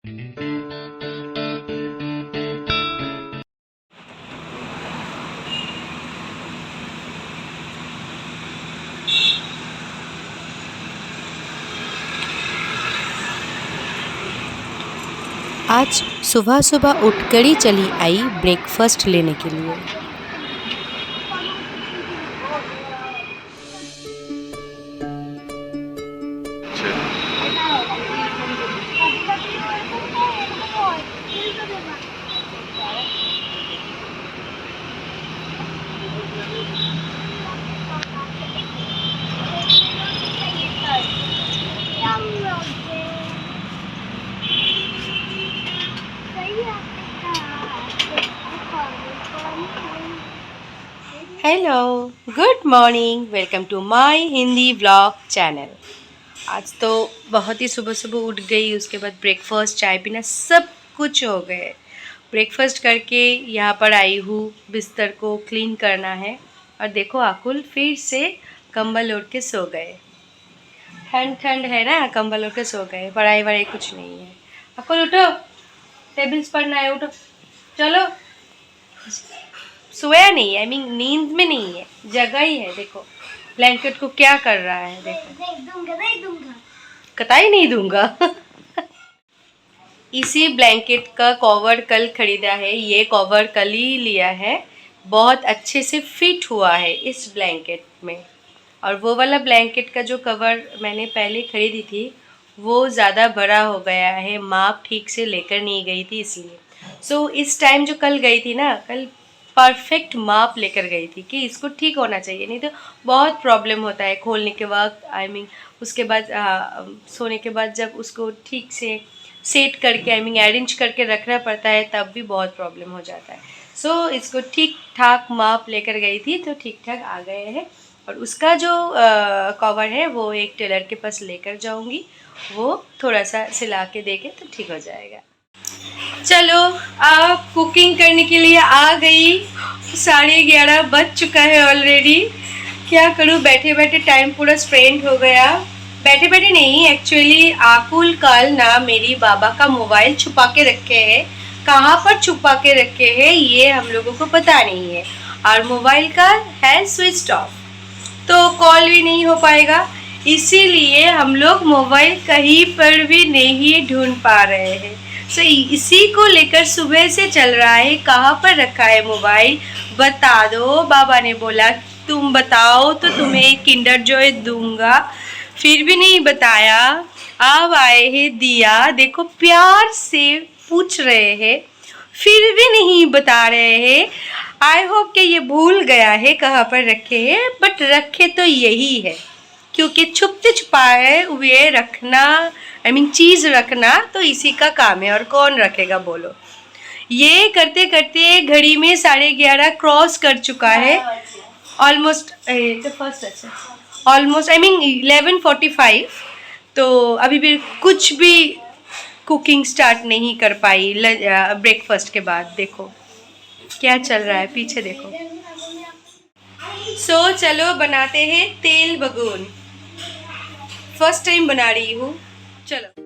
आज सुबह सुबह उठकर ही चली आई ब्रेकफास्ट लेने के लिए। Hello, good morning, welcome to my Hindi vlog channel. आज तो बहुत ही सुबह सुबह उठ गई, उसके बाद ब्रेकफास्ट, चाय पीना सब कुछ हो गए। ब्रेकफास्ट करके यहाँ पर आई हूँ, बिस्तर को क्लीन करना है। और देखो आकुल फिर से कंबल ओढ़ के सो गए। ठंड ठंड है ना, कंबल ओढ़ के सो गए। पढ़ाई वढ़ाई कुछ नहीं है। आकुल उठो, टेबल्स पढ़ना है, उठो चलो। सोया नहीं है, आई मीन नींद में नहीं है, जगह ही है। देखो ब्लैंकेट को क्या कर रहा है, देखो। नहीं दूंगा, कतई नहीं दूंगा। इसी ब्लैंकेट का कवर कल खरीदा है, ये कवर कल ही लिया है। बहुत अच्छे से फिट हुआ है इस ब्लैंकेट में। और वो वाला ब्लैंकेट का जो कवर मैंने पहले खरीदी थी वो ज़्यादा बड़ा हो गया है, माप ठीक से लेकर नहीं गई थी इसलिए। सो इस टाइम जो कल गई थी ना, कल परफेक्ट माप लेकर गई थी कि इसको ठीक होना चाहिए, नहीं तो बहुत प्रॉब्लम होता है खोलने के वक्त। आई मीन उसके बाद सोने के बाद जब उसको ठीक से सेट करके, आई मीन अरेंज करके रखना पड़ता है, तब भी बहुत प्रॉब्लम हो जाता है। सो इसको ठीक ठाक माप लेकर गई थी तो ठीक ठाक आ गए हैं। और उसका जो कवर है वो एक टेलर के पास लेकर जाऊंगी, वो थोड़ा सा सिला के देके तो ठीक हो जाएगा। चलो आप कुकिंग करने के लिए आ गई। 11:30 बज चुका है ऑलरेडी। क्या करूँ, बैठे बैठे टाइम पूरा स्पेंड हो गया। बैठे बैठे नहीं, एक्चुअली आकुल कल ना मेरी बाबा का मोबाइल छुपा के रखे हैं। कहाँ पर छुपा के रखे हैं ये हम लोगों को पता नहीं है। और मोबाइल का है स्विच ऑफ, तो कॉल भी नहीं हो पाएगा। इसीलिए हम लोग मोबाइल कहीं पर भी नहीं ढूंढ पा रहे हैं। सो इसी को लेकर सुबह से चल रहा है, कहाँ पर रखा है मोबाइल, बता दो। बाबा ने बोला तुम बताओ तो तुम्हें एक किंडर जॉय दूंगा, फिर भी नहीं बताया। अब आए हैं दिया, देखो प्यार से पूछ रहे हैं, फिर भी नहीं बता रहे हैं। आई होप कि ये भूल गया है कहाँ पर रखे हैं, बट रखे तो यही है, क्योंकि छुपते छुपाए हुए रखना, आई मीन चीज़ रखना तो इसी का काम है, और कौन रखेगा बोलो। ये करते करते घड़ी में 11:30 क्रॉस कर चुका है। ऑलमोस्ट फर्स्ट, अच्छा ऑलमोस्ट आई मीन 11:45। तो अभी भी कुछ भी कुकिंग स्टार्ट नहीं कर पाई ब्रेकफास्ट के बाद। देखो क्या चल रहा है पीछे, देखो। सो चलो बनाते हैं तेल बगुन। फर्स्ट टाइम बना रही हूँ, चलो।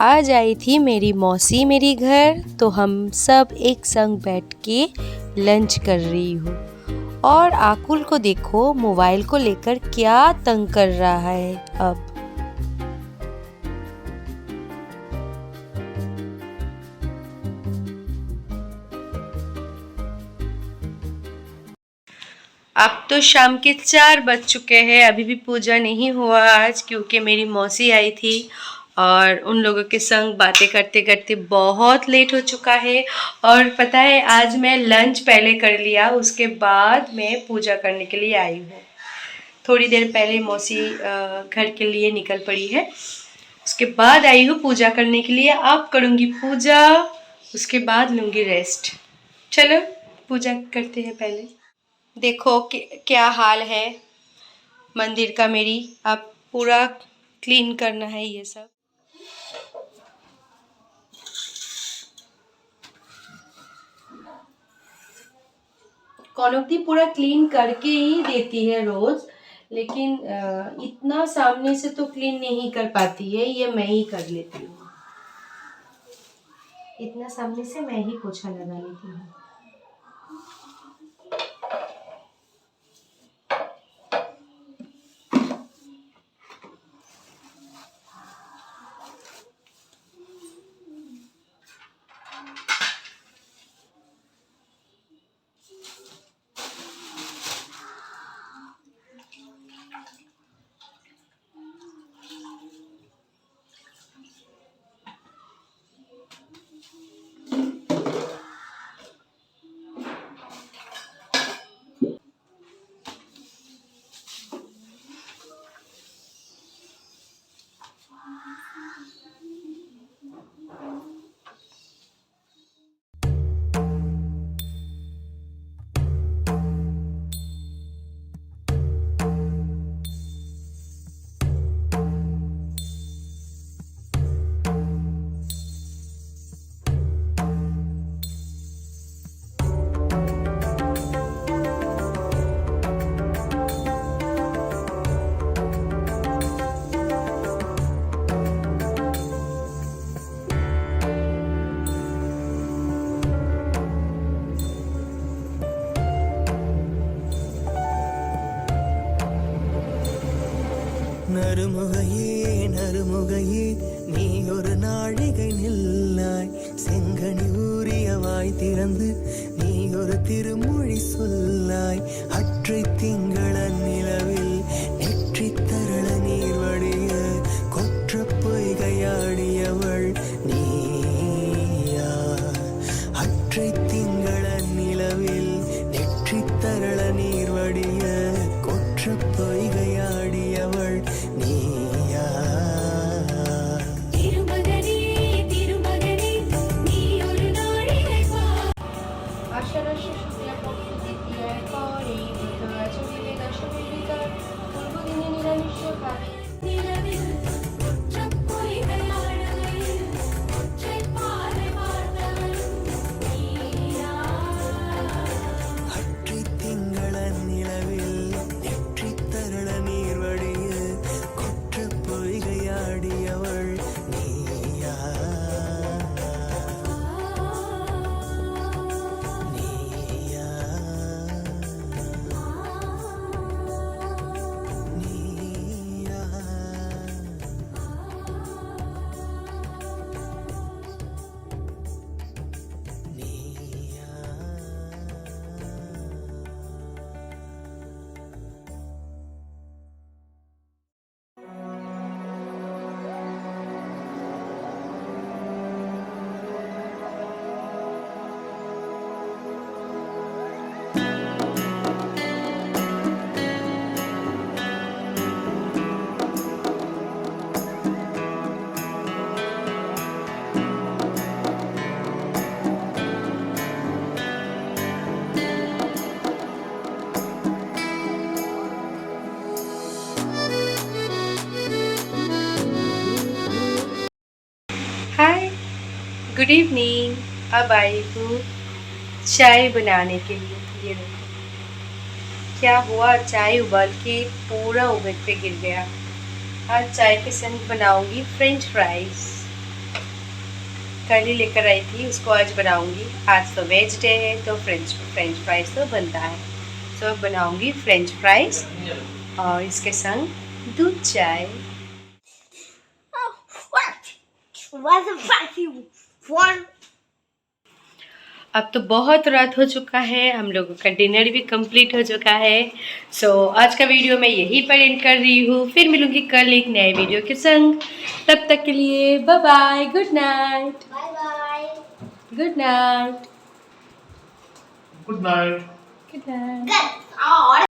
आज आई थी मेरी मौसी मेरी घर, तो हम सब एक संग बैठ के लंच कर रही हूँ। और आकुल को देखो मोबाइल को लेकर क्या तंग कर रहा है। अब तो शाम के 4 बज चुके हैं, अभी भी पूजा नहीं हुआ आज, क्योंकि मेरी मौसी आई थी और उन लोगों के संग बातें करते करते बहुत लेट हो चुका है। और पता है आज मैं लंच पहले कर लिया, उसके बाद मैं पूजा करने के लिए आई हूँ। थोड़ी देर पहले मौसी घर के लिए निकल पड़ी है, उसके बाद आई हूँ पूजा करने के लिए। अब करूँगी पूजा, उसके बाद लूँगी रेस्ट। चलो पूजा करते हैं पहले। देखो क्या हाल है मंदिर का मेरी, अब पूरा क्लीन करना है ये सब। कौनोक्ति पूरा क्लीन करके ही देती है रोज, लेकिन इतना सामने से तो क्लीन नहीं कर पाती है, ये मैं ही कर लेती हूँ। इतना सामने से मैं ही पोछा लगा लेती हूँ। நறுமுகையே நறுமுகையே நீ ஒரு நாழிகை நில்லாய், செங்கனி ஊறிய வாய் திறந்து நீ ஒரு திருமொழி சொல்லாய். அற்றை திங்கள நிலவில் நெற்றி தரள நீர் வடிய கொற்ற பொய்கையாடியவள் நீயா. அற்றை திங்கள நிலவில் நெற்றி தரள நீர் வடிய கொற்ற பொய்கையாடியவள் நீயா. திருமகனே திருமகனே நீ ஒரு நாழிகை வா. আষাঢ় শুক্লাপক্ষ দ্বিতীয়ার পরে বিতরা চলিলে দশমী বিতর, পূর্বদিনে নিরামিষ খাবে। நிலவில் கொற்ற பொய்கையாடுகையில் கொற்றை பாறை வார்த்தவள் நீயா. அற்றை திங்கள நிலவில் நெற்றி தரள நீர் வடிய கொற்ற பொய்கையாடியவள் நீயா. நீயா நீயா. हाय, गुड इवनिंग। अब आई हूँ चाय बनाने के लिए। ये देखो क्या हुआ, चाय उबाल के पूरा उबल पे गिर गया। आज चाय के संग बनाऊंगी फ्रेंच फ्राइज। कल ही लेकर आई थी, उसको आज बनाऊंगी। आज तो वेज डे है तो फ्रेंच फ्राइज तो बनता है। तो बनाऊंगी फ्रेंच फ्राइज और इसके संग दूध चाय। अब तो बहुत रात हो चुका है, हम लोगों का डिनर भी कंप्लीट हो चुका है। सो आज का वीडियो मैं यहीं पर एंड कर रही हूँ। फिर मिलूंगी कल एक नए वीडियो के संग। तब तक के लिए bye bye, good night. Bye bye. Good night. Good night. Good night. Good. और